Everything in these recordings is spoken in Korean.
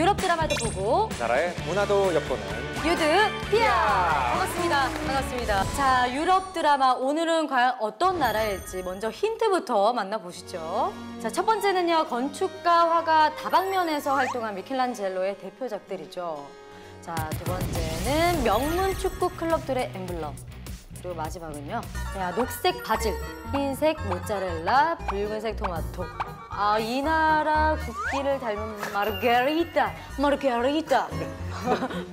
유럽 드라마도 보고 나라의 문화도 엿보는 유드 피아! 반갑습니다. 반갑습니다. 자, 유럽 드라마 오늘은 과연 어떤 나라일지 먼저 힌트부터 만나보시죠. 자, 첫 번째는요. 건축가, 화가 다방면에서 활동한 미켈란젤로의 대표작들이죠. 자, 두 번째는 명문 축구 클럽들의 엠블럼. 그리고 마지막은요. 자, 녹색 바질, 흰색 모짜렐라, 붉은색 토마토. 아, 이 나라 국기를 닮은 마르게리타.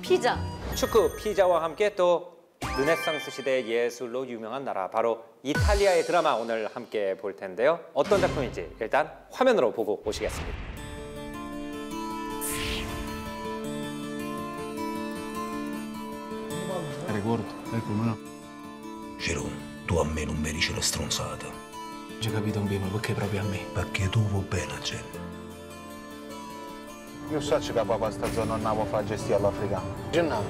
피자. 축구, 피자와 함께 또 르네상스 시대의 예술로 유명한 나라 바로 이탈리아의 드라마 오늘 함께 볼 텐데요. 어떤 작품인지 일단 화면으로 보고 오시겠습니다. Ricordo, ecco no. Jerome, tu a me non mi dici le stronzate. Già capito un bimbo, perché proprio a me? Perché tu vuoi bene, Jen. Io so che papà sta zona non andavo a fare gestione all'africano. Gennaro,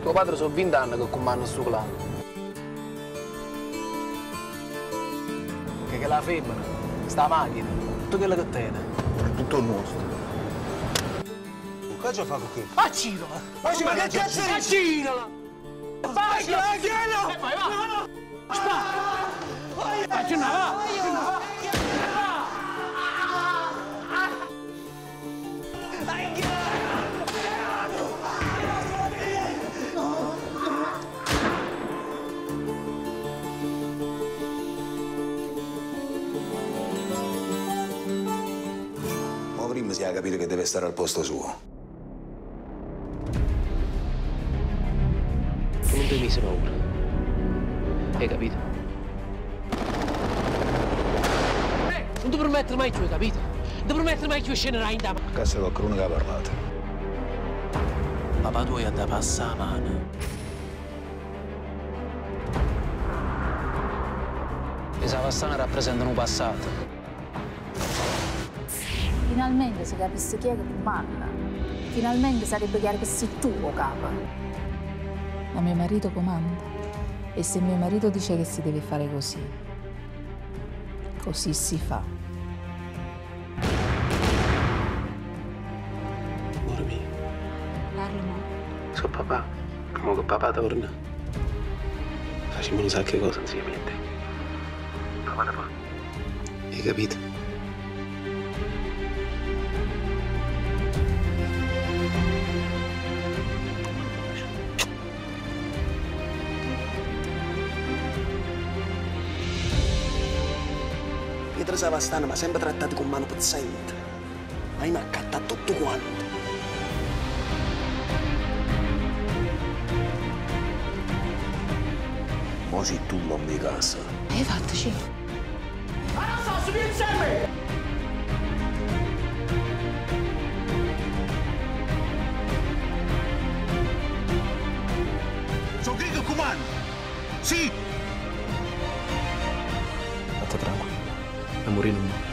tuo padre sono 20 anni che comanda sto clan. Che la femmina, sta macchina, tutto quello che tiene. È tutto nostro. Che ci fa qui? Accirola! Ma che cazzo è? Accirola! Vai, vai, vai! Spara! Gennaro, Ma prima si è capito che deve stare al posto suo. Tu non devi essere paura. Hai capito? Non ti permettere mai più, hai capito? Non ti permettere mai più scenerai in dama. Cazzo qualcuno che ha parlato. Papà tu hai da passare la mano. Le Savastane rappresentano un passato. Finalmente si capisce chi è che comanda. Finalmente sarebbe chiaro che sei tu lo capo. Ma mio marito comanda. E se mio marito dice che si deve fare così, così si fa. Amore mio. Parlo. So papà. Come che papà torna. Facciamo un sacco di cose insieme a te. Papà da fa. Hai capito? Pietro Savastano mi ha sempre trattato con mano pezzente. Ma mi ha accattato tutto quanto. Mo se tu non mi casa. Hai fatto, Ciro? Ma non so, si viene insieme! Sono qui che comando! Sì! State tranquillo. Amore non muore.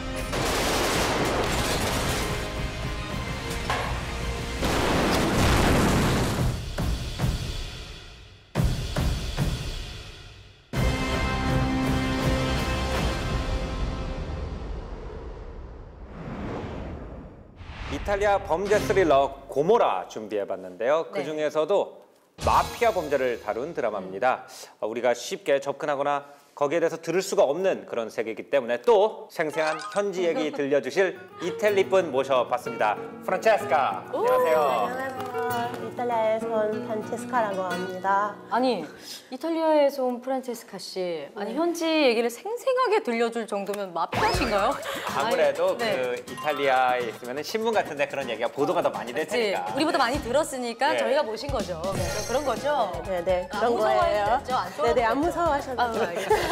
이탈리아 범죄 스릴러 고모라 준비해봤는데요. 그중에서도 마피아 범죄를 다룬 드라마입니다. 우리가 쉽게 접근하거나 거기에 대해서 들을 수가 없는 그런 세계이기 때문에 또 생생한 현지 얘기 들려주실 이태리 분 모셔봤습니다. 프란체스카, 안녕하세요. 안녕하세요. 이탈리아에서 온 프란체스카라고 합니다. 아니, 이탈리아에서 온 프란체스카 씨. 아니, 현지 얘기를 생생하게 들려줄 정도면 마피아신가요? 아무래도 네. 그 이탈리아에 있으면 신문 같은데 그런 얘기가 보도가 더 많이 될 그치? 테니까. 우리보다 많이 들었으니까 네. 저희가 모신 거죠. 그래서 그런 거죠? 네네, 안 그런 거예요. 무서워하셨죠? 안 네네, 안 아, 무서워하셔도 알겠습니다.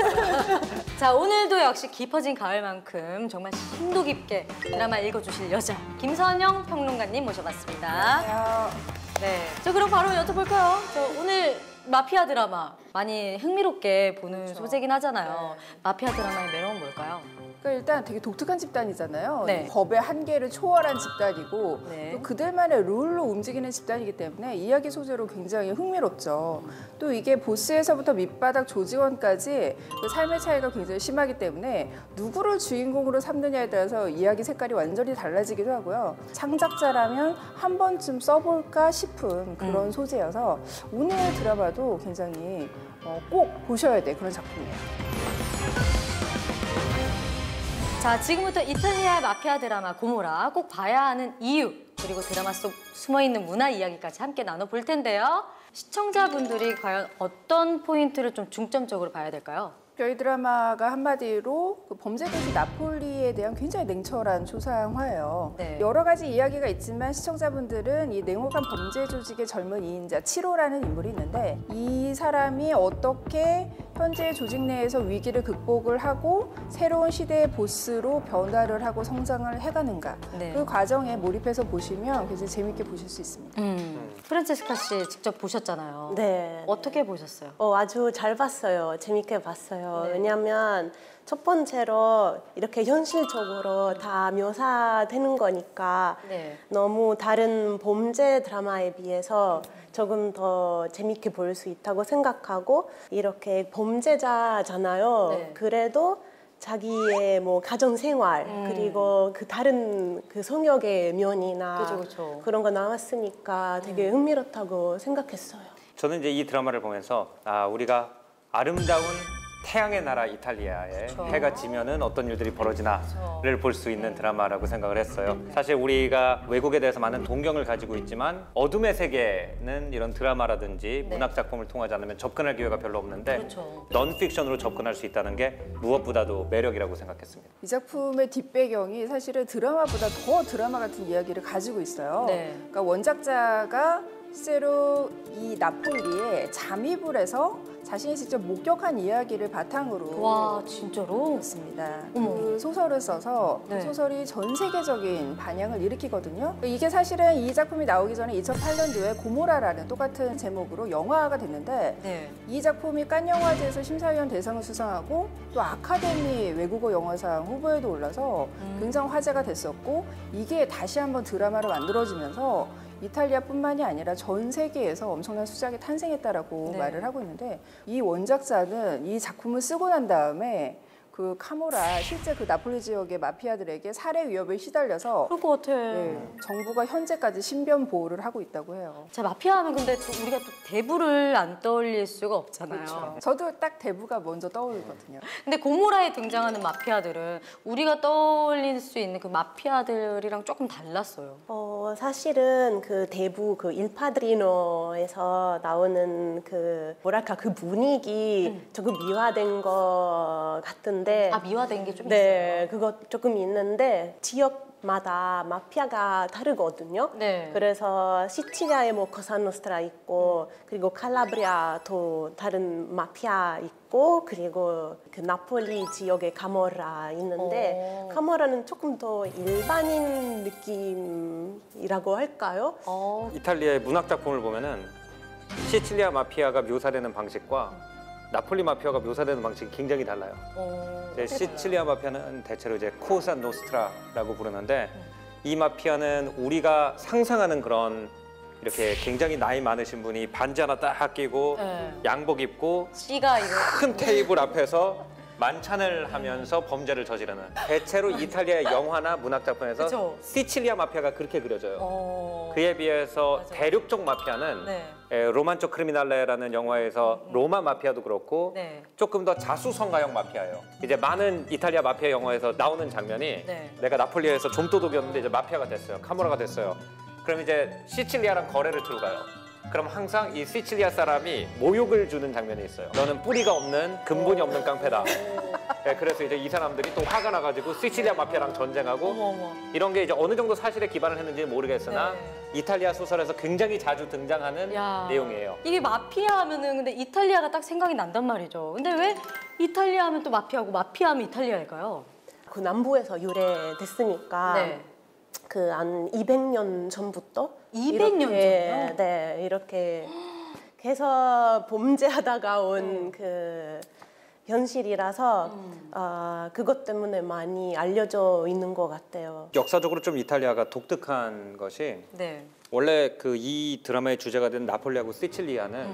자, 오늘도 역시 깊어진 가을만큼 정말 심도 깊게 드라마 읽어주실 여자 김선영 평론가님 모셔봤습니다. 네, 저 그럼 바로 여쭤볼까요? 저 오늘 마피아 드라마 많이 흥미롭게 보는 소재긴 하잖아요. 마피아 드라마의 매력은 뭘까요? 그러니까 일단 되게 독특한 집단이잖아요. 네. 법의 한계를 초월한 집단이고 네. 또 그들만의 룰로 움직이는 집단이기 때문에 이야기 소재로 굉장히 흥미롭죠. 또 이게 보스에서부터 밑바닥 조직원까지 그 삶의 차이가 굉장히 심하기 때문에 누구를 주인공으로 삼느냐에 따라서 이야기 색깔이 완전히 달라지기도 하고요. 창작자라면 한 번쯤 써볼까 싶은 그런 소재여서 오늘 드라마도 굉장히 꼭 보셔야 돼 그런 작품이에요. 자, 지금부터 이탈리아의 마피아 드라마 고모라 꼭 봐야 하는 이유 그리고 드라마 속 숨어있는 문화 이야기까지 함께 나눠볼 텐데요. 시청자분들이 과연 어떤 포인트를 좀 중점적으로 봐야 될까요? 저희 드라마가 한마디로 그 범죄도시 나폴리에 대한 굉장히 냉철한 초상화예요. 네. 여러 가지 이야기가 있지만 시청자분들은 이 냉혹한 범죄 조직의 젊은 2인자 7호라는 인물이 있는데 이 사람이 어떻게 현재 조직 내에서 위기를 극복을 하고 새로운 시대의 보스로 변화를 하고 성장을 해가는가 네. 그 과정에 몰입해서 보시면 굉장히 재밌게 보실 수 있습니다. 프란체스카 씨 직접 보셨잖아요. 네. 어떻게 보셨어요? 아주 잘 봤어요. 재밌게 봤어요. 네. 왜냐하면 첫 번째로 이렇게 현실적으로 다 묘사되는 거니까 네. 너무 다른 범죄 드라마에 비해서 조금 더 재밌게 볼 수 있다고 생각하고 이렇게 범죄자잖아요. 네. 그래도 자기의 뭐 가정 생활 그리고 그 다른 그 성역의 면이나 그쵸. 그런 거 나왔으니까 되게 흥미롭다고 생각했어요. 저는 이제 이 드라마를 보면서 우리가 아름다운 태양의 나라 이탈리아에 해가 지면은 어떤 일들이 벌어지나를 볼 수 있는 드라마라고 생각을 했어요. 사실 우리가 외국에 대해서 많은 동경을 가지고 있지만 어둠의 세계는 이런 드라마라든지 문학 작품을 통하지 않으면 접근할 기회가 별로 없는데 그렇죠. 넌픽션으로 접근할 수 있다는 게 무엇보다도 매력이라고 생각했습니다. 이 작품의 뒷배경이 사실은 드라마보다 더 드라마 같은 이야기를 가지고 있어요. 네. 그러니까 원작자가 실제로 이 나폴리에 잠입을 해서 자신이 직접 목격한 이야기를 바탕으로 와, 진짜로? 했습니다. 어머. 그 소설을 써서 네. 그 소설이 전 세계적인 반향을 일으키거든요. 이게 사실은 이 작품이 나오기 전에 2008년도에 고모라라는 똑같은 제목으로 영화가 됐는데 네. 이 작품이 칸 영화제에서 심사위원 대상을 수상하고 또 아카데미 외국어 영화상 후보에도 올라서 굉장히 화제가 됐었고 이게 다시 한번 드라마로 만들어지면서 이탈리아뿐만이 아니라 전 세계에서 엄청난 수작이 탄생했다라고 네. 말을 하고 있는데 이 원작자는 이 작품을 쓰고 난 다음에 그 카모라 실제 그 나폴리 지역의 마피아들에게 살해 위협에 시달려서 그럴 것 같아. 정부가 현재까지 신변 보호를 하고 있다고 해요. 자, 마피아 하면 근데 또 우리가 또 대부를 안 떠올릴 수가 없잖아요. 그렇죠. 저도 딱 대부가 먼저 떠오르거든요. 근데 고모라에 등장하는 마피아들은 우리가 떠올릴 수 있는 그 마피아들이랑 조금 달랐어요. 사실은 그 대부 그 일파드리노에서 나오는 그 뭐랄까 그 분위기 조금 미화된 것 같은데. 미화된 게 좀 네, 있어요. 그거 조금 있는데 지역마다 마피아가 다르거든요. 네. 그래서 시칠리아에 뭐 코사노스트라 있고 그리고 칼라브리아도 다른 마피아 있고 그리고 그 나폴리 지역에 카모라 있는데 카모라는 조금 더 일반인 느낌이라고 할까요? 이탈리아의 문학 작품을 보면은 시칠리아 마피아가 묘사되는 방식과 나폴리 마피아가 묘사되는 방식이 굉장히 달라요. 시칠리아 마피아는 대체로 이제 코사 노스트라라고 부르는데 이 마피아는 우리가 상상하는 그런 이렇게 굉장히 나이 많으신 분이 반지 하나 딱 끼고 양복 입고 씨가 이거 큰 테이블 앞에서 만찬을 하면서 범죄를 저지르는 대체로 이탈리아 영화나 문학 작품에서 그쵸. 시칠리아 마피아가 그렇게 그려져요. 그에 비해서 맞아. 대륙 쪽 마피아는 로만초 크리미날레라는 영화에서 로마 마피아도 그렇고 조금 더 자수성가형 마피아예요. 이제 많은 이탈리아 마피아 영화에서 나오는 장면이 내가 나폴리에서 좀도둑이었는데 이제 마피아가 됐어요. 카모라가 됐어요. 그럼 이제 시칠리아랑 거래를 들고 가요. 그럼 항상 이 시칠리아 사람이 모욕을 주는 장면이 있어요. 너는 뿌리가 없는 근본이 없는 깡패다. 그래서 이제 이 사람들이 또 화가 나가지고 시칠리아 마피아랑 전쟁하고 이런 게 이제 어느 정도 사실에 기반을 했는지는 모르겠으나 이탈리아 소설에서 굉장히 자주 등장하는 내용이에요. 이게 마피아 하면은 근데 이탈리아가 딱 생각이 난단 말이죠. 근데 왜 이탈리아 하면 또 마피아고 마피아 하면 이탈리아일까요? 그 남부에서 유래됐으니까 그 한 200년 전부터 200년 전이요? 네, 이렇게 계속 범죄하다가 온 그 현실이라서 그것 때문에 많이 알려져 있는 것 같아요. 역사적으로 좀 이탈리아가 독특한 것이 네. 원래 그 이 드라마의 주제가 된 나폴리하고 시칠리아는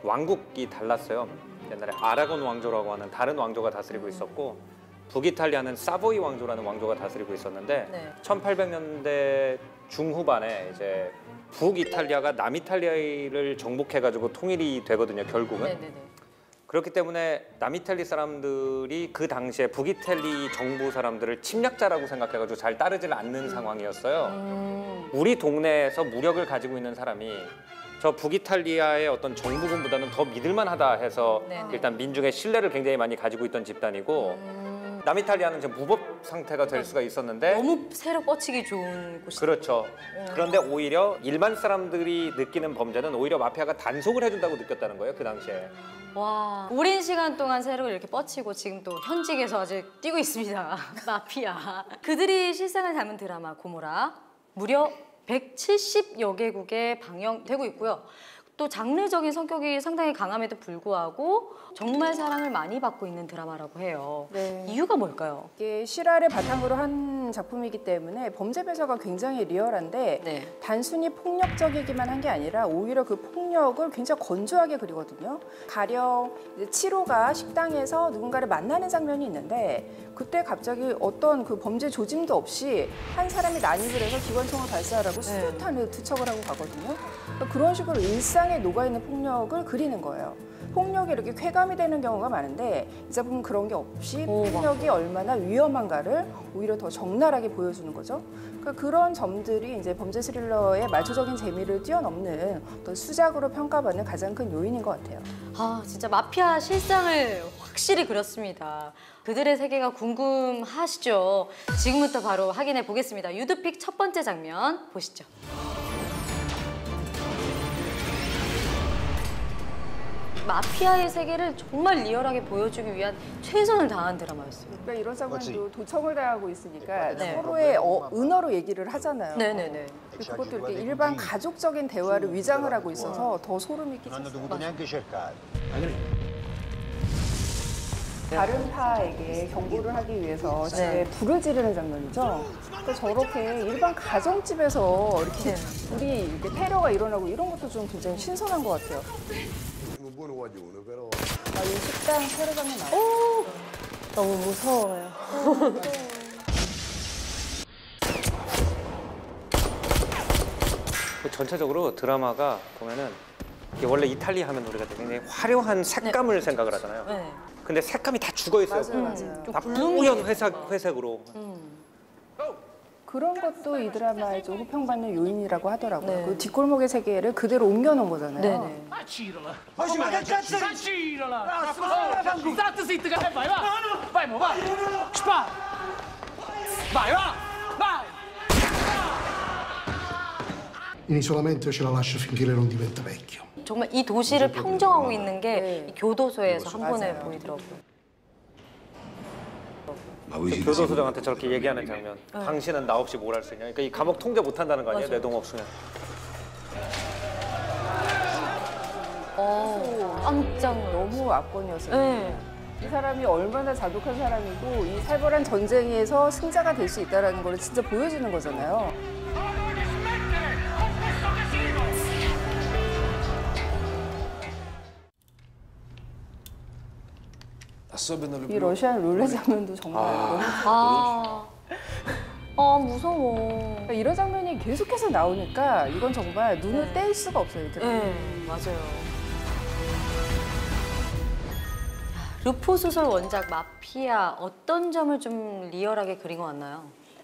왕국이 달랐어요. 옛날에 아라곤 왕조라고 하는 다른 왕조가 다스리고 있었고 북이탈리아는 사보이 왕조라는 왕조가 다스리고 있었는데 네. 1800년대 중후반에 이제 북이탈리아가 남이탈리아를 정복해가지고 통일이 되거든요. 결국은. 네네네. 그렇기 때문에 남이탈리 사람들이 그 당시에 북이탈리 정부 사람들을 침략자라고 생각해가지고 잘 따르질 않는 상황이었어요. 우리 동네에서 무력을 가지고 있는 사람이 저 북이탈리아의 어떤 정부군보다는 더 믿을만하다 해서 네네. 일단 민중의 신뢰를 굉장히 많이 가지고 있던 집단이고 남이탈리아는 지금 무법 상태가 될 수가 있었는데 너무 새로 뻗치기 좋은 곳이. 그렇죠. 그런데 오히려 일반 사람들이 느끼는 범죄는 오히려 마피아가 단속을 해준다고 느꼈다는 거예요. 그 당시에. 와, 오랜 시간 동안 새로 이렇게 뻗치고 지금 또 현직에서 아직 뛰고 있습니다. 마피아. 그들이 실상을 담은 드라마 고모라 무려 170여 개국에 방영되고 있고요. 또 장르적인 성격이 상당히 강함에도 불구하고 정말 사랑을 많이 받고 있는 드라마라고 해요. 네. 이유가 뭘까요? 이게 실화를 바탕으로 한 작품이기 때문에 범죄 묘사가 굉장히 리얼한데 네. 단순히 폭력적이기만 한 게 아니라 오히려 그 폭력을 굉장히 건조하게 그리거든요. 가령 이제 7호가 식당에서 누군가를 만나는 장면이 있는데 그때 갑자기 어떤 그 범죄 조짐도 없이 한 사람이 난입을 해서 기관총을 발사하라고 수류탄을 투척을 하고 가거든요. 그러니까 그런 식으로 일상에 녹아있는 폭력을 그리는 거예요. 폭력이 이렇게 쾌감이 되는 경우가 많은데 이 작품은 그런 게 없이 폭력이 얼마나 위험한가를 오히려 더 적나라하게 보여주는 거죠. 그러니까 그런 점들이 이제 범죄 스릴러의 말초적인 재미를 뛰어넘는 어떤 수작으로 평가받는 가장 큰 요인인 것 같아요. 아, 진짜 마피아 실상을 확실히 그렸습니다. 그들의 세계가 궁금하시죠? 지금부터 바로 확인해 보겠습니다. 유드픽 첫 번째 장면 보시죠. 마피아의 세계를 정말 리얼하게 보여주기 위한 최선을 다한 드라마였어요. 그러니까 이런 장면도 도청을 당하고 있으니까 네. 서로의 은어로 얘기를 하잖아요. 네네네. 그것도 이렇게 일반 가족적인 대화를 위장을 하고 있어서 더 소름이 끼쳤어요. 다른 파에게 경고를 하기 위해서 집에 불을 지르는 장면이죠. 그러니까 저렇게 일반 가정집에서 이렇게 불이 이렇게 테러가 일어나고 이런 것도 좀 굉장히 신선한 것 같아요. 이 식당 테러 장면 나와요. 너무 무서워요. 전체적으로 드라마가 보면은 이게 원래 이탈리아 하면 우리가 굉장히 화려한 색감을 생각을 하잖아요. 네. 근데 색감이 다 죽어 있어요. 맞아요. 다 뿌연 회색으로. 그런 것도 이 드라마에 좀 호평받는 요인이라고 하더라고요. 네. 그 뒷골목의 세계를 그대로 옮겨놓은 거잖아요. 네네. In isolamento ce la lascia finché lei non diventa vecchio. 정말 이 도시를 평정하고 있는 게 이 교도소에서 한 번에 맞아요. 보이더라고요. 교도소장한테 저렇게 얘기하는 장면. 당신은 나 없이 뭘 할 수 있냐. 그러니까 이 감옥 통제 못 한다는 거 아니에요? 내 동 없으면. 깜짝 너무 압권이었어요. 네. 이 사람이 얼마나 자독한 사람이고 이 살벌한 전쟁에서 승자가 될 수 있다는 걸 진짜 보여주는 거잖아요. 이 러시안 룰렛 장면도 정말 너무 무서워. 그러니까 이런 장면이 계속해서 나오니까 이건 정말 눈을 뗄 수가 없어요. 네, 맞아요. 르포 소설 원작 마피아 어떤 점을 좀 리얼하게 그린 것 같나요?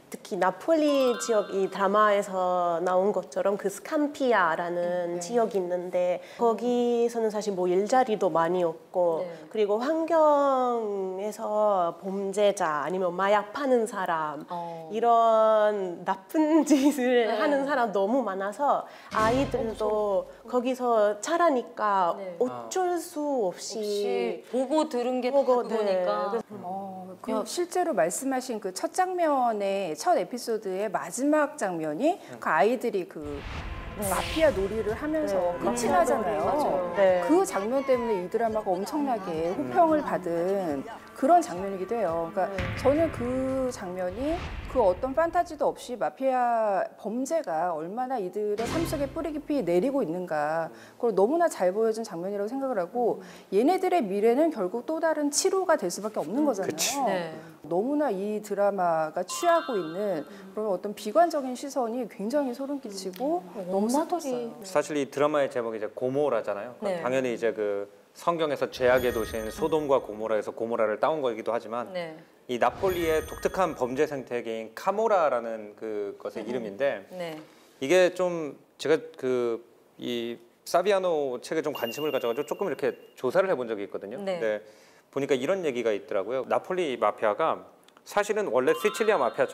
특히 나폴리 지역 이 드라마에서 나온 것처럼 그 스캄피아라는 지역이 있는데 거기서는 사실 뭐 일자리도 많이 없고 그리고 환경에서 범죄자 아니면 마약 파는 사람 이런 나쁜 짓을 하는 사람 너무 많아서 아이들도 거기서 자라니까 어쩔 수 없이 보고 들은 게 보고, 그거니까. 그 실제로 말씀하신 그 첫 장면의 첫 에피소드의 마지막 장면이 그 아이들이 그 마피아 놀이를 하면서 끝이 나잖아요. 맞아요. 네. 그 장면 때문에 이 드라마가 엄청나게 호평을 받은 그런 장면이기도 해요. 그러니까 저는 그 장면이 그 어떤 판타지도 없이 마피아 범죄가 얼마나 이들의 삶 속에 뿌리 깊이 내리고 있는가 그걸 너무나 잘 보여준 장면이라고 생각을 하고 얘네들의 미래는 결국 또 다른 치료가 될 수밖에 없는 거잖아요. 네. 너무나 이 드라마가 취하고 있는 그런 어떤 비관적인 시선이 굉장히 소름 끼치고 너무 슬펐어요. 사실 이 드라마의 제목이 이제 고모라잖아요. 네. 당연히 이제 그 성경에서 죄악의 도시인 소돔과 고모라에서 고모라를 따온 거이기도 하지만 네. 이 나폴리의 독특한 범죄 생태계인 카모라라는 그것의 이름인데 네. 이게 좀 제가 그 이 사비아노 책에 좀 관심을 가져가지고 조금 이렇게 조사를 해본 적이 있거든요. 네. 근데 보니까 이런 얘기가 있더라고요. 나폴리 마피아가 사실은 원래 시칠리아 마피아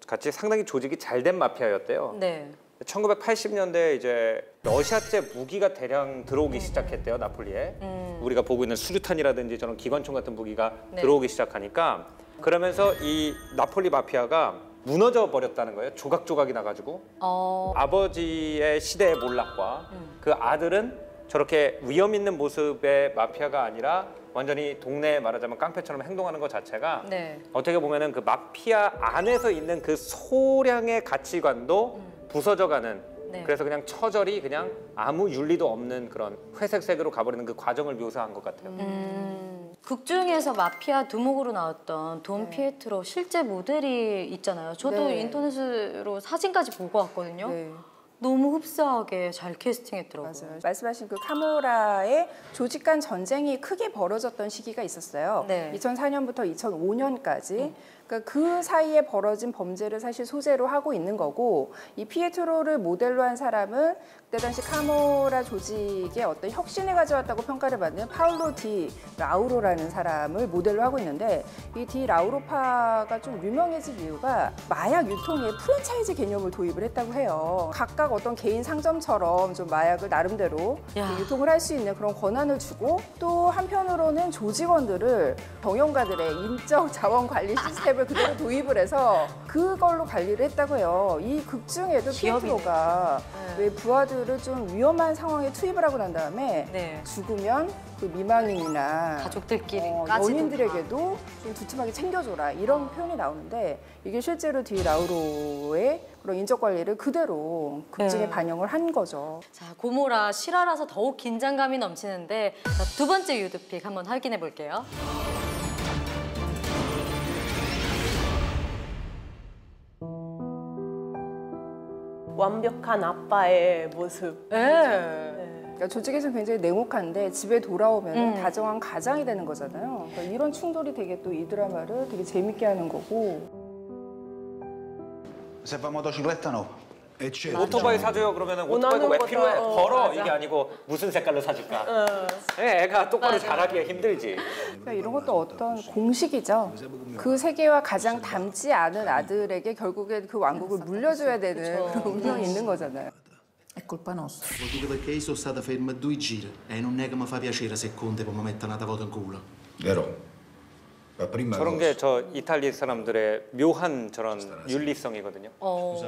같이 상당히 조직이 잘 된 마피아였대요. 네. 1980년대에 이제 러시아제 무기가 대량 들어오기 시작했대요, 나폴리에. 우리가 보고 있는 수류탄이라든지 저런 기관총 같은 무기가 네. 들어오기 시작하니까 그러면서 이 나폴리 마피아가 무너져 버렸다는 거예요. 조각조각이 나가지고. 아버지의 시대의 몰락과 그 아들은 저렇게 위험 있는 모습의 마피아가 아니라 완전히 동네에 말하자면 깡패처럼 행동하는 것 자체가 네. 어떻게 보면은 그 마피아 안에서 있는 그 소량의 가치관도 부서져가는 네. 그래서 그냥 처절히 그냥 아무 윤리도 없는 그런 회색색으로 가버리는 그 과정을 묘사한 것 같아요. 극 중에서 마피아 두목으로 나왔던 돈 피에트로 실제 모델이 있잖아요. 저도 네. 인터넷으로 사진까지 보고 왔거든요. 네. 너무 흡사하게 잘 캐스팅했더라고요. 맞아요. 말씀하신 그 카모라의 조직 간 전쟁이 크게 벌어졌던 시기가 있었어요. 네. 2004년부터 2005년까지. 그러니까 그 사이에 벌어진 범죄를 사실 소재로 하고 있는 거고 이 피에트로를 모델로 한 사람은 그때 당시 카모라 조직의 어떤 혁신을 가져왔다고 평가를 받는 파울로 디 라우로라는 사람을 모델로 하고 있는데 이 디 라우로파가 좀 유명해진 이유가 마약 유통에 프랜차이즈 개념을 도입을 했다고 해요. 각각 어떤 개인 상점처럼 좀 마약을 나름대로 유통을 할 수 있는 그런 권한을 주고 또 한편으로는 조직원들을 경영가들의 인적 자원 관리 시스템을 그대로 도입을 해서 그걸로 관리를 했다고 해요. 이 극 중에도 피에트로가 왜 부하들을 좀 위험한 상황에 투입을 하고 난 다음에 네. 죽으면 그 미망인이나 가족들끼리까지도 연인들에게도 좀 두툼하게 챙겨줘라 이런 표현이 나오는데 이게 실제로 디 라우로의 그런 인적 관리를 그대로 극중에 반영을 한 거죠. 자, 고모라 실화라서 더욱 긴장감이 넘치는데 자, 두 번째 유드픽 한번 확인해 볼게요. 완벽한 아빠의 모습. 그러니까 조직에서 굉장히 냉혹한데 집에 돌아오면 다정한 가장이 되는 거잖아요. 그러니까 이런 충돌이 되게 또 이 드라마를 되게 재밌게 하는 거고. Serve motocicletta no? E certo. 오토바이 사줘요 그러면은 오토바이가 왜 필요해? 벌어 이게 아니고 무슨 색깔로 사줄까? 애가 똑바로 자라기가 힘들지. 그러니까 이런 것도 어떤 공식이죠. 그 세계와 가장 닮지 않은 아들에게 결국엔 그 왕국을 물려줘야 되는 그런 운명이 있는 거잖아요. È colpa nostra. Lo dico perché io sono stata ferma 2 giri e non è che mi fa piacere se Conte poi mi mette una tavola in culo. Vero? La prima 저런 cosa. 게 저 이탈리 사람들의 묘한 저런 윤리성이거든요.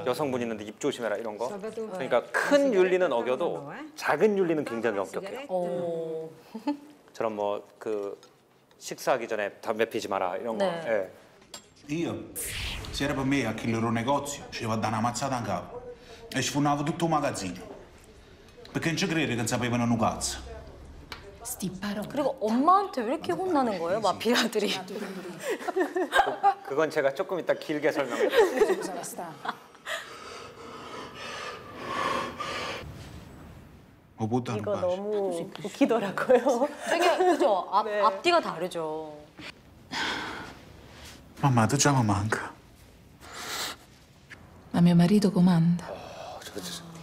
여성분 있는데 입 조심해라 이런 거. 그러니까 큰 윤리는 어겨도 작은 윤리는 굉장히 엄격해요. 저런 뭐 그 식사하기 전에 담배 피지 마라 이런 거. 네. 예. Io, se era per me a chi il loro negozio, ci va a dare una mazzata in capo e sfurnavo tutto il magazzino. Perché non ci crede che non sapevano un cazzo. 그리고 엄마한테 왜 이렇게 혼나는 거예요, 마피아들이? 그건 제가 조금 이따 길게 설명드릴게요. 이거 너무 웃기더라고요. 되게 그죠? 앞뒤가 다르죠. Mamma, tu già mi manca. Ma mio marito comanda.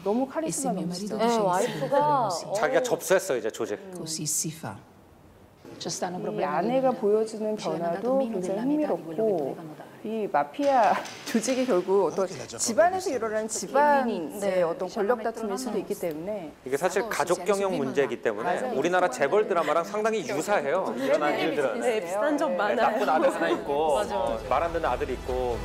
너무 카리스마 넘치죠. 네, 와이프가 자기가 접수했어 이제 조직. Così si fa. 이 아내가 보여주는 변화도 굉장히 흥미롭고 이 마피아 조직이 결국 어떤 집안에서 일어나는 집안의 어떤 권력 다툼일 수도 있기 때문에 이게 사실 가족 경영 문제이기 때문에 우리나라 재벌 드라마랑 상당히 유사해요. 일어난 일들은. 네, 비슷한 점 많아요. 나쁜 아들 하나 있고 말 안 듣는 아들이 있고.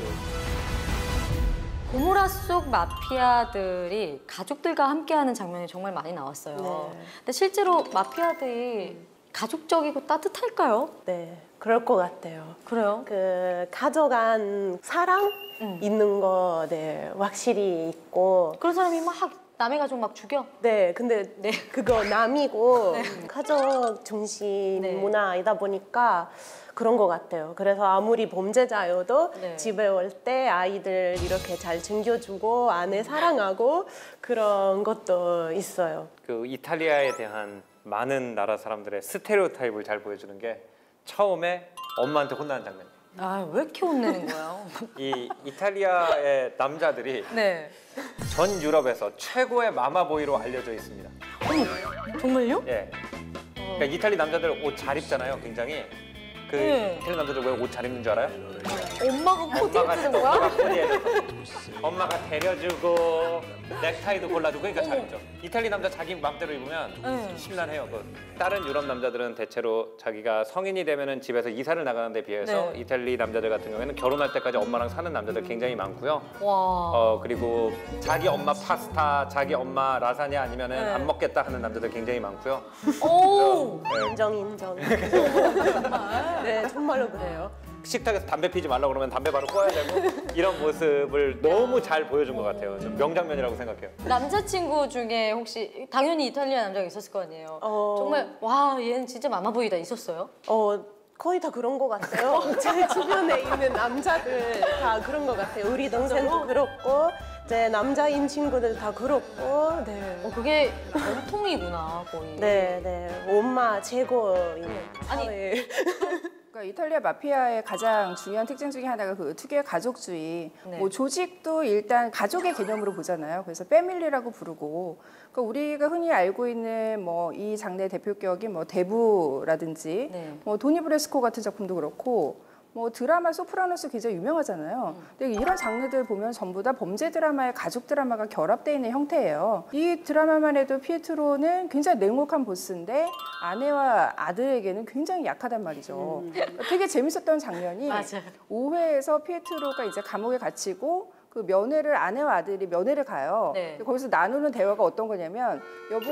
고모라 속 마피아들이 가족들과 함께하는 장면이 정말 많이 나왔어요. 네. 근데 실제로 마피아들이 가족적이고 따뜻할까요? 네, 그럴 것 같아요. 그래요? 그 가족 안 사랑 있는 거, 네, 확실히 있고. 그런 사람이 막 남의 가족 막 죽여? 네, 근데 네. 그거 남이고 가족 중심 네. 문화이다 보니까 그런 것 같아요. 그래서 아무리 범죄자여도 네. 집에 올 때 아이들 이렇게 잘 챙겨주고 아내 사랑하고 그런 것도 있어요. 그 이탈리아에 대한 많은 나라 사람들의 스테레오타입을 잘 보여주는 게 처음에 엄마한테 혼나는 장면. 아, 왜 이렇게 혼내는 거야? 이 이탈리아의 남자들이 네. 전 유럽에서 최고의 마마보이로 알려져 있습니다. 정말요? 예. 그러니까 이탈리 남자들 옷 잘 입잖아요, 굉장히. 그 네. 이탈리 남자들 왜 옷 잘 입는 줄 알아요? 엄마가 코디 해주는 거야? 엄마가 코디해줘서 엄마가 데려주고 넥타이도 골라주고 그러니까 잘 입죠. 이탈리 남자 자기 맘대로 입으면 네. 심란해요. 다른 유럽 남자들은 대체로 자기가 성인이 되면은 집에서 이사를 나가는 데 비해서 네. 이탈리 남자들 같은 경우에는 결혼할 때까지 엄마랑 사는 남자들 굉장히 많고요. 와. 그리고 자기 엄마 파스타, 자기 엄마 라사냐 아니면은 네. 안 먹겠다 하는 남자들 굉장히 많고요. 오. 네. 인정. 네, 정말로 그래요. 식탁에서 담배 피지 말라고 그러면 담배 바로 꺼야 되고 이런 모습을 너무 잘 보여준 것 같아요. 좀 명장면이라고 생각해요. 남자친구 중에 혹시 당연히 이탈리아 남자가 있었을 거 아니에요? 정말 와 얘는 진짜 마마보이다 있었어요? 거의 다 그런 것 같아요. 제 주변에 있는 남자들 다 그런 것 같아요. 우리 동생도 그렇고 제 남자인 친구들 다 그렇고. 네. 그게 전통이구나 거의. 네. 엄마 최고인 사회. 그러니까 이탈리아 마피아의 가장 중요한 특징 중에 하나가 그 특유의 가족주의. 네. 뭐 조직도 일단 가족의 개념으로 보잖아요. 그래서 패밀리라고 부르고. 그러니까 우리가 흔히 알고 있는 뭐 이 장르의 대표격인 뭐 대부라든지 네. 뭐 도니 브레스코 같은 작품도 그렇고 뭐 드라마 소프라노스 굉장히 유명하잖아요. 근데 이런 장르들 보면 전부 다 범죄 드라마의 가족 드라마가 결합되어 있는 형태예요. 이 드라마만 해도 피에트로는 굉장히 냉혹한 보스인데 아내와 아들에게는 굉장히 약하단 말이죠. 되게 재밌었던 장면이 맞아요. 5회에서 피에트로가 이제 감옥에 gat히고 그 면회를 아내와 아들이 면회를 가요. 네. 거기서 나누는 대화가 어떤 거냐면 여보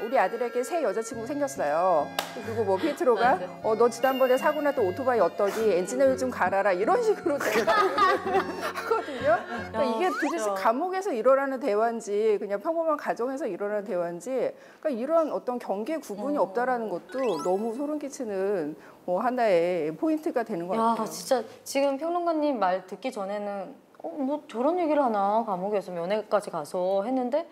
우리 아들에게 새 여자친구 생겼어요. 그리고 뭐 피에트로가 너 지난번에 사고 났던 오토바이 어떠니 엔진오일 좀 갈아라 이런 식으로 하거든요. 그러니까 이게 도대체 감옥에서 일어나는 대화인지 그냥 평범한 가정에서 일어나는 대화인지 그러니까 이런 어떤 경계 구분이 없다라는 것도 너무 소름 끼치는 하나의 포인트가 되는 것 같아요. 진짜 지금 평론가님 말 듣기 전에는 뭐 저런 얘기를 하나 감옥에서 면회까지 가서 했는데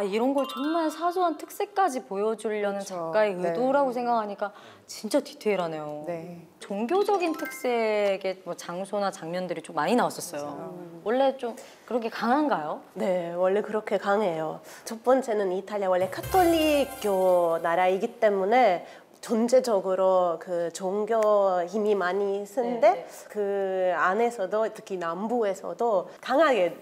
이런 걸 정말 사소한 특색까지 보여주려는 그렇죠. 작가의 네. 의도라고 생각하니까 진짜 디테일하네요. 네. 종교적인 특색의 뭐 장소나 장면들이 좀 많이 나왔었어요. 원래 좀 그런 게 강한가요? 네, 원래 그렇게 강해요. 첫 번째는 이탈리아 원래 카톨릭교 나라이기 때문에 전체적으로 그 종교 힘이 많이 쓰는데 그 안에서도 특히 남부에서도 강하게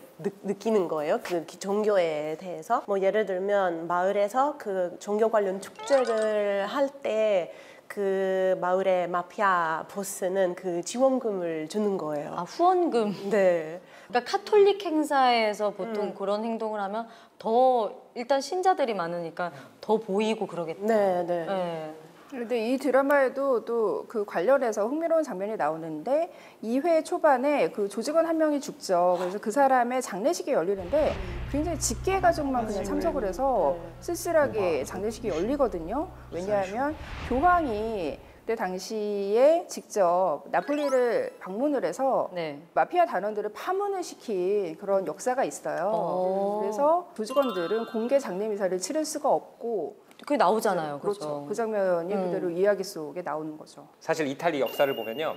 느끼는 거예요. 그 종교에 대해서. 뭐 예를 들면 마을에서 그 종교 관련 축제를 할 때 그 마을의 마피아 보스는 그 지원금을 주는 거예요. 후원금. 네. 그러니까 카톨릭 행사에서 보통 그런 행동을 하면 더 일단 신자들이 많으니까 더 보이고 그러겠다. 네. 그런데 이 드라마에도 또 그 관련해서 흥미로운 장면이 나오는데 2회 초반에 그 조직원 한 명이 죽죠. 그래서 그 사람의 장례식이 열리는데 굉장히 직계 가족만 그냥 참석을 해서 쓸쓸하게 장례식이 열리거든요. 왜냐하면 교황이 그때 당시에 직접 나폴리를 방문을 해서 마피아 단원들을 파문을 시킨 그런 역사가 있어요. 그래서 조직원들은 공개 장례 미사를 치를 수가 없고 그게 나오잖아요. 그렇죠. 그 장면이 그대로 이야기 속에 나오는 거죠. 사실 이탈리 역사를 보면요.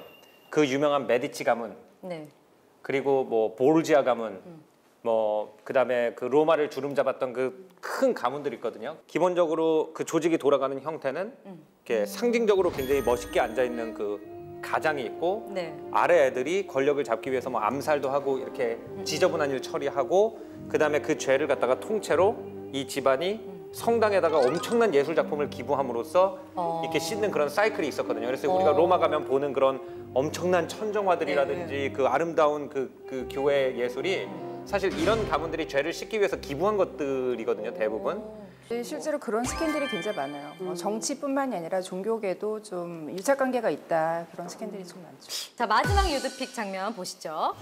그 유명한 메디치 가문, 그리고 뭐 보르지아 가문, 뭐 그다음에 그 로마를 주름잡았던 그 큰 가문들이 있거든요. 기본적으로 그 조직이 돌아가는 형태는 이렇게 상징적으로 굉장히 멋있게 앉아 있는 그 가장이 있고 아래 애들이 권력을 잡기 위해서 뭐 암살도 하고 이렇게 지저분한 일 처리하고 그다음에 그 죄를 갖다가 통째로 이 집안이 성당에다가 엄청난 예술 작품을 기부함으로써 이렇게 씻는 그런 사이클이 있었거든요. 그래서 우리가 로마 가면 보는 그런 엄청난 천정화들이라든지 그 아름다운 그 교회 예술이 사실 이런 가문들이 죄를 씻기 위해서 기부한 것들이거든요, 대부분. 실제로 그런 스캔들이 굉장히 많아요. 정치뿐만이 아니라 종교계도 좀 유착관계가 있다 그런 스캔들이 좀 많죠. 자, 마지막 유드픽 장면 보시죠.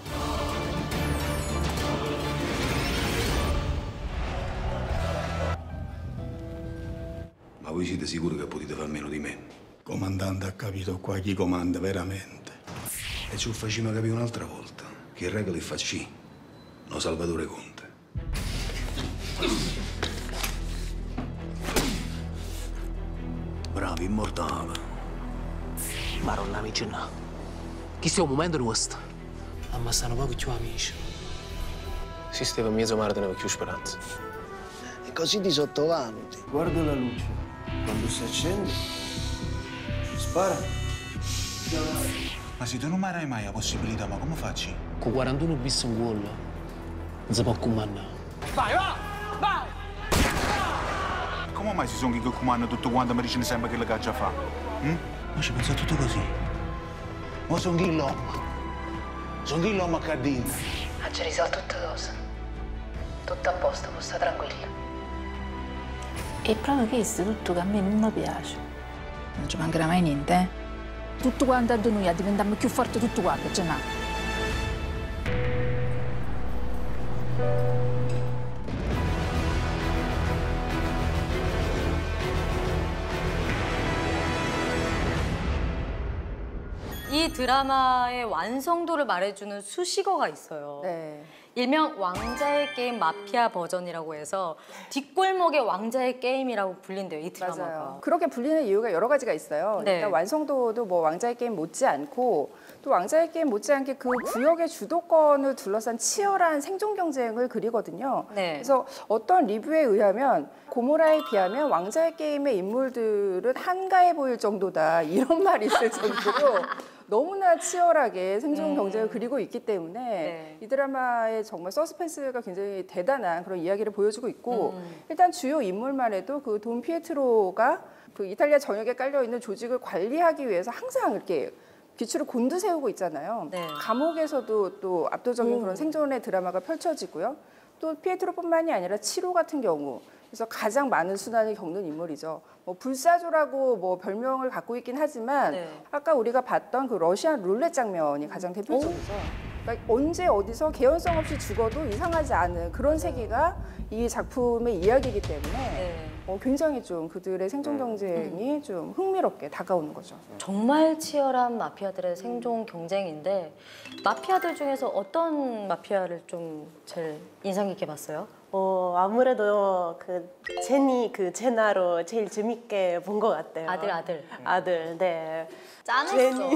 Ma voi siete sicuri che potete far meno di me? Il comandante ha capito qua chi comanda veramente. E ci facciamo capire un'altra volta che il regole fa C, no Salvatore Conte. Bravi, immortale. Maronna amici no. Chi stiamo momento nostro? Ammassano poco più amici. Esisteva mezzo mare, tenevo più speranza. E così ti sottovaluti. Guarda la luce. Quando si accende, spara. Ma se tu non mi hai mai la possibilità, ma come faccio? Con 41 bis in gol, non si può comandare. Come mai si sono che comanda tutto quanto mi dicono sempre che la caccia fa? Ma ci pensa tutto così? Ma sono chi l'uomo? Sono chi l'uomo che dentro? Oggi risolto tutte cose. Tutto a posto, può stare tranquilla. E proprio questo è tutto che a me non mi piace. Non ci mancherà mai niente, eh? Tutto quanto da noi diventiamo più forti tutto quanto, Gennaro. 이 드라마의 완성도를 말해주는 수식어가 있어요. 네. 일명 왕자의 게임 마피아 버전이라고 해서 뒷골목의 왕자의 게임이라고 불린대요, 이 드라마가. 맞아요. 그렇게 불리는 이유가 여러 가지가 있어요. 네. 일단 완성도도 뭐 왕자의 게임 못지않고 또 왕자의 게임 못지않게 그 구역의 주도권을 둘러싼 치열한 생존 경쟁을 그리거든요. 네. 그래서 어떤 리뷰에 의하면 고모라에 비하면 왕자의 게임의 인물들은 한가해 보일 정도다 이런 말이 있을 정도로 너무나 치열하게 생존 경쟁을 그리고 있기 때문에 네. 이 드라마의 정말 서스펜스가 굉장히 대단한 그런 이야기를 보여주고 있고 일단 주요 인물만 해도 그 돈 피에트로가 그 이탈리아 전역에 깔려 있는 조직을 관리하기 위해서 항상 이렇게 빛으로 곤두세우고 있잖아요. 네. 감옥에서도 또 압도적인 그런 생존의 드라마가 펼쳐지고요. 또 피에트로뿐만이 아니라 치로 같은 경우 그래서 가장 많은 수난을 겪는 인물이죠. 뭐 불사조라고 뭐 별명을 갖고 있긴 하지만 네. 아까 우리가 봤던 그 러시안 룰렛 장면이 가장 대표적이죠. 그러니까 언제 어디서 개연성 없이 죽어도 이상하지 않은 그런 세계가 이 작품의 이야기이기 때문에 네. 굉장히 좀 그들의 생존 경쟁이 좀 흥미롭게 다가오는 거죠. 정말 치열한 마피아들의 생존 경쟁인데 마피아들 중에서 어떤 마피아를 좀 제일 인상 깊게 봤어요? 아무래도 그 제나로 제일 재밌게 본 것 같아요. 아들, 네. 짠했어.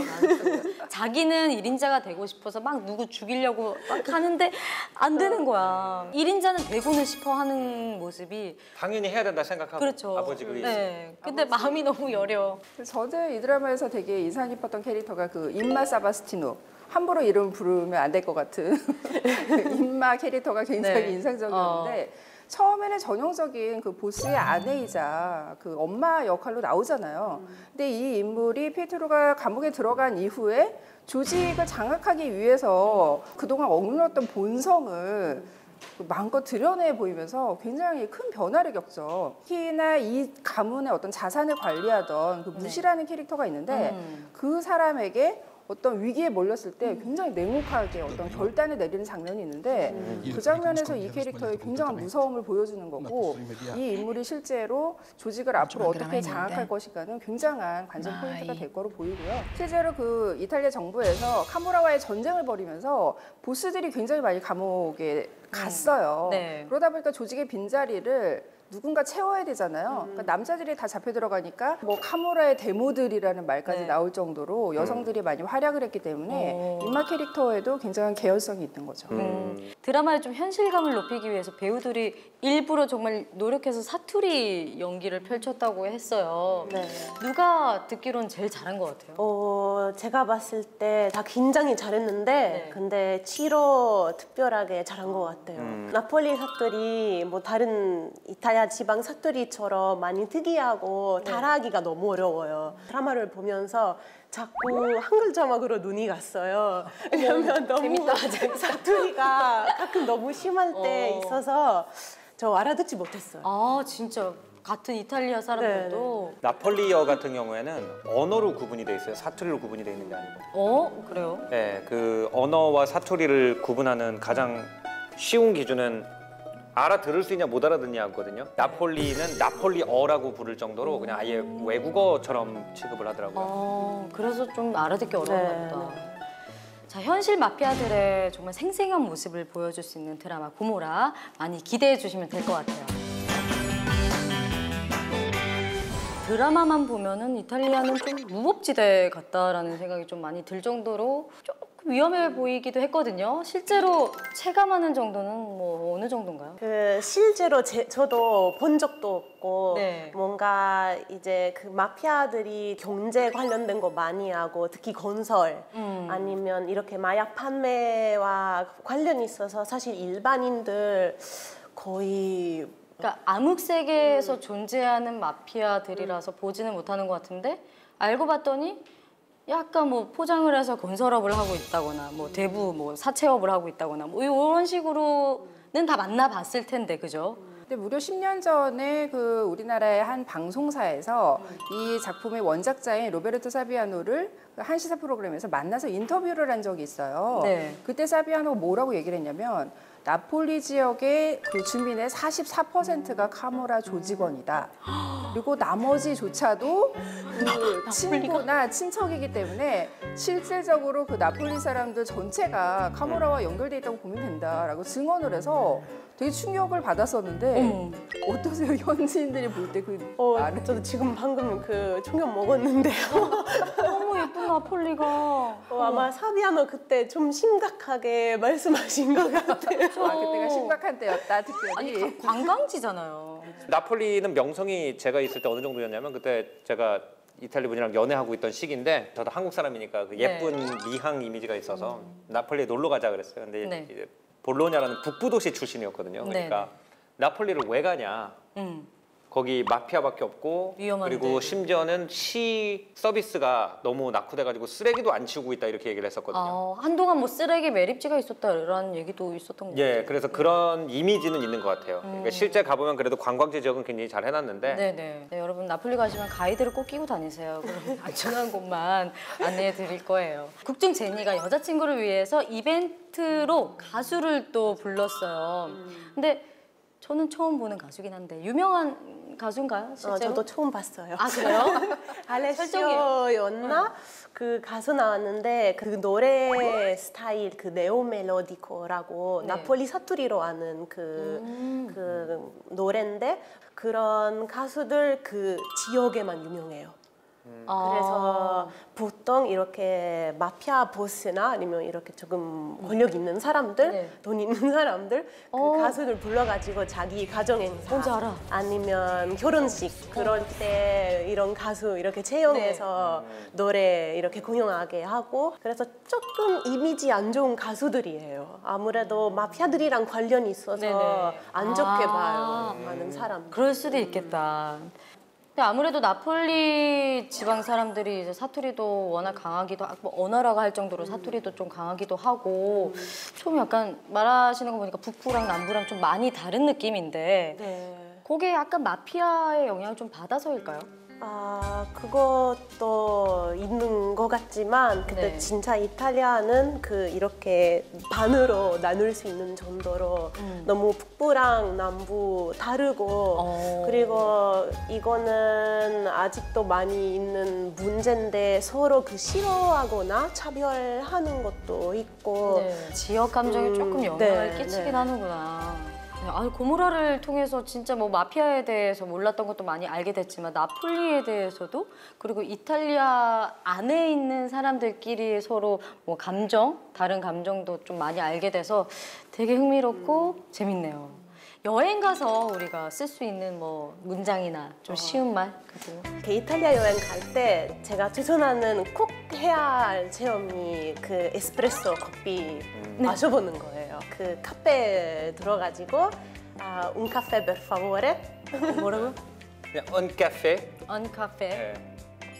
자기는 1인자가 되고 싶어서 막 누구 죽이려고 막 하는데 안 되는 거야. 1인자는 되고는 싶어 하는 모습이 당연히 해야 된다 생각하고 그렇죠. 아버지가 네. 근데 마음이 너무 여려. 저는 이 드라마에서 되게 인상 깊었던 캐릭터가 그 임마 사바스티노. 함부로 이름 부르면 안 될 것 같은 임마 캐릭터가 굉장히 네. 인상적이었는데 처음에는 전형적인 그 보스의 아내이자 그 엄마 역할로 나오잖아요. 근데 이 인물이 피에트로가 감옥에 들어간 이후에 조직을 장악하기 위해서 그동안 억눌렀던 본성을 마음껏 드러내 보이면서 굉장히 큰 변화를 겪죠. 특히나 이 가문의 어떤 자산을 관리하던 그 무시라는 캐릭터가 있는데 그 사람에게 어떤 위기에 몰렸을 때 굉장히 냉혹하게 어떤 결단을 내리는 장면이 있는데 그 장면에서 이 캐릭터의 굉장한 무서움을 보여주는 거고 이 인물이 실제로 조직을 앞으로 어떻게 장악할 것인가는 굉장한 관전 포인트가 될 거로 보이고요. 실제로 그 이탈리아 정부에서 카모라와의 전쟁을 벌이면서 보스들이 굉장히 많이 감옥에 갔어요. 네. 그러다 보니까 조직의 빈자리를 누군가 채워야 되잖아요. 그러니까 남자들이 다 잡혀 들어가니까 뭐 카모라의 데모들이라는 말까지 네. 나올 정도로 여성들이 많이 활약을 했기 때문에 인마 캐릭터에도 굉장한 개연성이 있는 거죠. 드라마의 좀 현실감을 높이기 위해서 배우들이 일부러 정말 노력해서 사투리 연기를 펼쳤다고 했어요. 네. 누가 듣기로는 제일 잘한 것 같아요? 제가 봤을 때 다 굉장히 잘했는데 네. 근데 치로 특별하게 잘한 것 같아요. 나폴리 사투리 뭐 다른 이탈리아 지방 사투리처럼 많이 특이하고 따라하기가 너무 어려워요. 드라마를 보면서 자꾸 한글 자막으로 눈이 갔어요. 왜냐면 너무 재밌다. 사투리가 가끔 너무 심할 때 있어서 저 알아듣지 못했어요. 아 진짜 같은 이탈리아 사람들도. 나폴리어 같은 경우에는 언어로 구분이 돼 있어요. 사투리로 구분이 돼 있는 게 아니고. 그래요? 네, 그 언어와 사투리를 구분하는 가장 쉬운 기준은 알아들을 수 있냐 못 알아듣냐거든요. 나폴리는 나폴리어라고 부를 정도로 그냥 아예 외국어처럼 취급을 하더라고요. 그래서 좀 알아듣기 어려운가 보다. 자, 현실 마피아들의 정말 생생한 모습을 보여줄 수 있는 드라마 고모라 많이 기대해 주시면 될 것 같아요. 드라마만 보면은 이탈리아는 좀 무법지대 같다라는 생각이 좀 많이 들 정도로 조금 위험해 보이기도 했거든요. 실제로 체감하는 정도는 뭐 어느 정도인가요? 그 실제로 저도 본 적도 없고 네. 뭔가 이제 그 마피아들이 경제 관련된 거 많이 하고 특히 건설 아니면 이렇게 마약 판매와 관련이 있어서 사실 일반인들 거의 그러니까 암흑 세계에서 존재하는 마피아들이라서 보지는 못하는 것 같은데 알고 봤더니 약간 뭐 포장을 해서 건설업을 하고 있다거나 뭐 대부 뭐 사채업을 하고 있다거나 뭐 이런 식으로는 다 만나봤을 텐데 그죠? 근데 무려 10년 전에 그 우리나라의 한 방송사에서 이 작품의 원작자인 로베르토 사비아노를 그 한 시사 프로그램에서 만나서 인터뷰를 한 적이 있어요. 네. 그때 사비아노가 뭐라고 얘기를 했냐면 나폴리 지역의 그 주민의 44%가 카모라 조직원이다. 그리고 나머지조차도 그 친구나 친척이기 때문에 실질적으로 그 나폴리 사람들 전체가 카모라와 연결돼 있다고 보면 된다라고 증언을 해서 되게 충격을 받았었는데 어떠세요? 현지인들이 볼 때 그 말을. 저도 지금 방금 그 충격 먹었는데요. 너무 예쁜 나폴리가. 아마 사비아노 그때 좀 심각하게 말씀하신 것 같아요. 그때가 심각한 때였다, 특별히. 아니 관광지잖아요. 나폴리는 명성이 제가 있을 때 어느 정도였냐면 그때 제가 이탈리 분이랑 연애하고 있던 시기인데 저도 한국 사람이니까 그 예쁜 미항 이미지가 있어서 나폴리에 놀러 가자 그랬어요. 근데 이제 볼로냐라는 북부 도시 출신이었거든요. 그러니까 나폴리를 왜 가냐? 거기 마피아밖에 없고 위험한데. 그리고 심지어는 시 서비스가 너무 낙후돼가지고 쓰레기도 안 치우고 있다 이렇게 얘기를 했었거든요. 한동안 뭐 쓰레기 매립지가 있었다라는 얘기도 있었던 것 같아요. 예, 그래서 그런 이미지는 있는 것 같아요. 그러니까 실제 가보면 그래도 관광지 지역은 굉장히 잘 해놨는데. 네, 여러분 나폴리 가시면 가이드를 꼭 끼고 다니세요. 그럼 안전한 곳만 안내해 드릴 거예요. 국중 제니가 여자친구를 위해서 이벤트로 가수를 또 불렀어요. 근데 저는 처음 보는 가수긴 한데 유명한 가수인가요? 실제로? 저도 처음 봤어요. 아 그래요? 알레시오였나? 그 가수 나왔는데 그 노래 스타일 그 네오 멜로디코라고 나폴리 사투리로 하는 그 노래인데 그런 가수들 그 지역에만 유명해요. 그래서 보통 이렇게 마피아 보스나 아니면 이렇게 조금 권력 있는 사람들, 돈 있는 사람들 그 가수들 불러가지고 자기 가정 행사 아니면 결혼식 그럴 때 이런 가수 이렇게 채용해서 노래 이렇게 공연하게 하고 그래서 조금 이미지 안 좋은 가수들이에요. 아무래도 마피아들이랑 관련이 있어서 안 좋게 봐요, 많은 사람들. 그럴 수도 있겠다. 근데 아무래도 나폴리 지방 사람들이 이제 사투리도 워낙 강하기도 하고 언어라고 할 정도로 사투리도 좀 강하기도 하고 좀 약간 말하시는 거 보니까 북부랑 남부랑 좀 많이 다른 느낌인데 그게 약간 마피아의 영향을 좀 받아서일까요? 그것도 있는 것 같지만 근데 진짜 이탈리아는 그 이렇게 반으로 나눌 수 있는 정도로 너무 북부랑 남부 다르고 그리고 이거는 아직도 많이 있는 문제인데 서로 그 싫어하거나 차별하는 것도 있고 지역 감정이 조금 영향을 끼치긴 하는구나. 고모라를 통해서 진짜 뭐 마피아에 대해서 몰랐던 것도 많이 알게 됐지만 나폴리에 대해서도 그리고 이탈리아 안에 있는 사람들끼리 서로 뭐 감정, 다른 감정도 좀 많이 알게 돼서 되게 흥미롭고 재밌네요. 여행 가서 우리가 쓸 수 있는 뭐 문장이나 좀 쉬운 말 같은 거? 이탈리아 여행 갈 때 제가 추천하는 꼭 해야 할 체험이 그 에스프레소 커피 마셔보는 거예요. 그 카페에 들어가지고 un caffè per favore. 뭐라고요? 그냥 un caffè. Un caffè.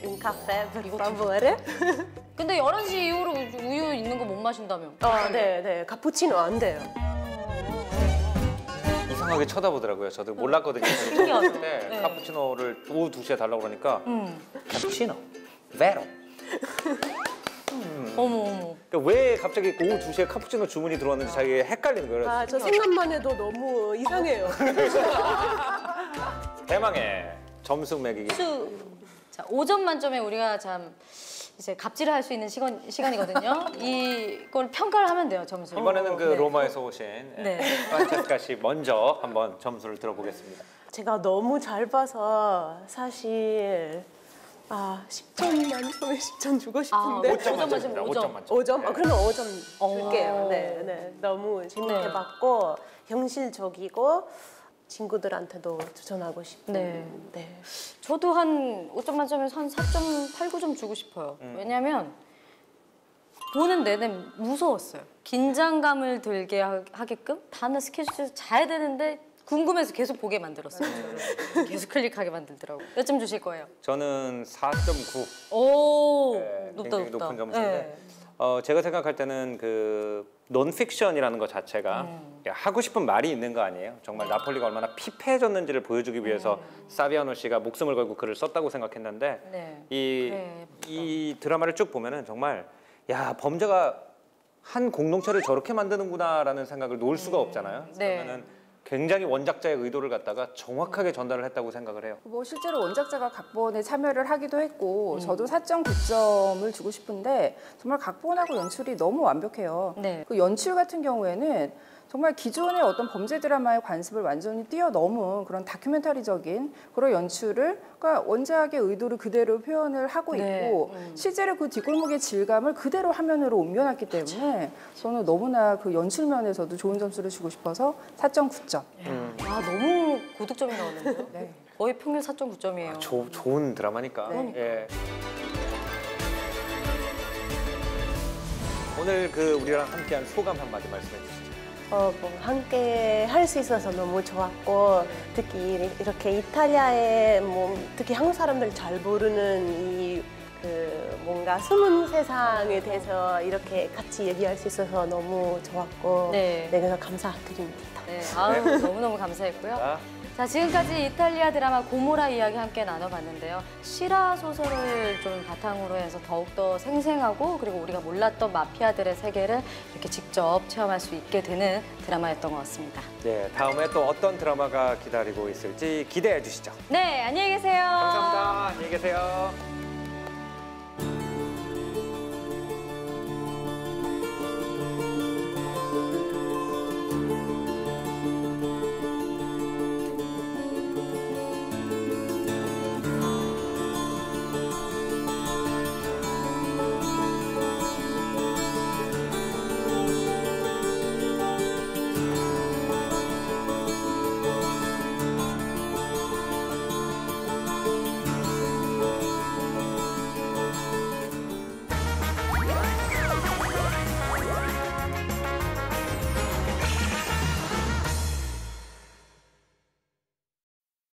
Un caffè, per favore. 근데 11시 이후로 우유 있는 거 못 마신다며? 네. 카푸치노 안 돼요. 이상하게 쳐다보더라고요. 저도 몰랐거든요. 신기하죠? 때 네. 카푸치노를 오후 2시에 달라고 그러니까 카푸치노, 베로. 어머. 그러니까 왜 갑자기 오후 2시에 카푸치노 주문이 들어왔는지 자기가 헷갈리는 거예요. 저 생각만 해도 너무 이상해요. 대망의 점수 매기기. 자, 5점 만점에 우리가 참 이제 갑질을 할 수 있는 시간이거든요. 이걸 평가를 하면 돼요, 점수. 이번에는 그 네. 로마에서 오신 네. 프란체스카 씨 먼저 한번 점수를 들어보겠습니다. 제가 너무 잘 봐서 사실 10점 만점에 10점 주고 싶은데 5점 만점입니다. 5점 만점. 5점? 그러면 5점 줄게요. 네. 너무 재밌게 네. 봤고 현실적이고 친구들한테도 추천하고 싶은. 네. 저도 한 5점 만점에서 한 4.8, 9점 주고 싶어요. 왜냐면 보는 내내 무서웠어요. 긴장감을 들게 하게끔 다른 스케줄 잘 되는데 궁금해서 계속 보게 만들었어요. 계속 클릭하게 만들더라고요. 몇 점 주실 거예요? 저는 4.9. 오, 네, 높다. 굉장히 높은 점수인데 제가 생각할 때는 그 논픽션이라는 것 자체가 하고 싶은 말이 있는 거 아니에요? 정말 나폴리가 얼마나 피폐해졌는지를 보여주기 위해서 사비아노 씨가 목숨을 걸고 글을 썼다고 생각했는데 이 드라마를 쭉 보면은 정말 야 범죄가 한 공동체를 저렇게 만드는구나라는 생각을 놓을 수가 없잖아요. 그러면은 굉장히 원작자의 의도를 갖다가 정확하게 전달을 했다고 생각을 해요. 뭐 실제로 원작자가 각본에 참여를 하기도 했고 저도 4.9점을 주고 싶은데 정말 각본하고 연출이 너무 완벽해요. 그 연출 같은 경우에는 정말 기존의 어떤 범죄 드라마의 관습을 완전히 뛰어넘은 그런 다큐멘터리적인 그런 연출을 그러니까 원작의 의도를 그대로 표현을 하고 있고 실제로 그 뒷골목의 질감을 그대로 화면으로 옮겨놨기 때문에 저는 너무나 그 연출 면에서도 좋은 점수를 주고 싶어서 4.9점. 너무 고득점이 나오는데요? 거의 평균 4.9점이에요. 좋은 드라마니까. 예. 오늘 그 우리랑 함께한 소감 한마디 말씀해 주시죠. 함께 할 수 있어서 너무 좋았고 특히 이렇게 이탈리아의 특히 한국 사람들 잘 모르는 뭔가 숨은 세상에 대해서 이렇게 같이 얘기할 수 있어서 너무 좋았고 그래서 감사드립니다. 너무너무 감사했고요. 자, 지금까지 이탈리아 드라마 고모라 이야기 함께 나눠봤는데요. 실화 소설을 좀 바탕으로 해서 더욱더 생생하고 그리고 우리가 몰랐던 마피아들의 세계를 이렇게 직접 체험할 수 있게 되는 드라마였던 것 같습니다. 네, 다음에 또 어떤 드라마가 기다리고 있을지 기대해 주시죠. 네, 안녕히 계세요. 감사합니다. 안녕히 계세요.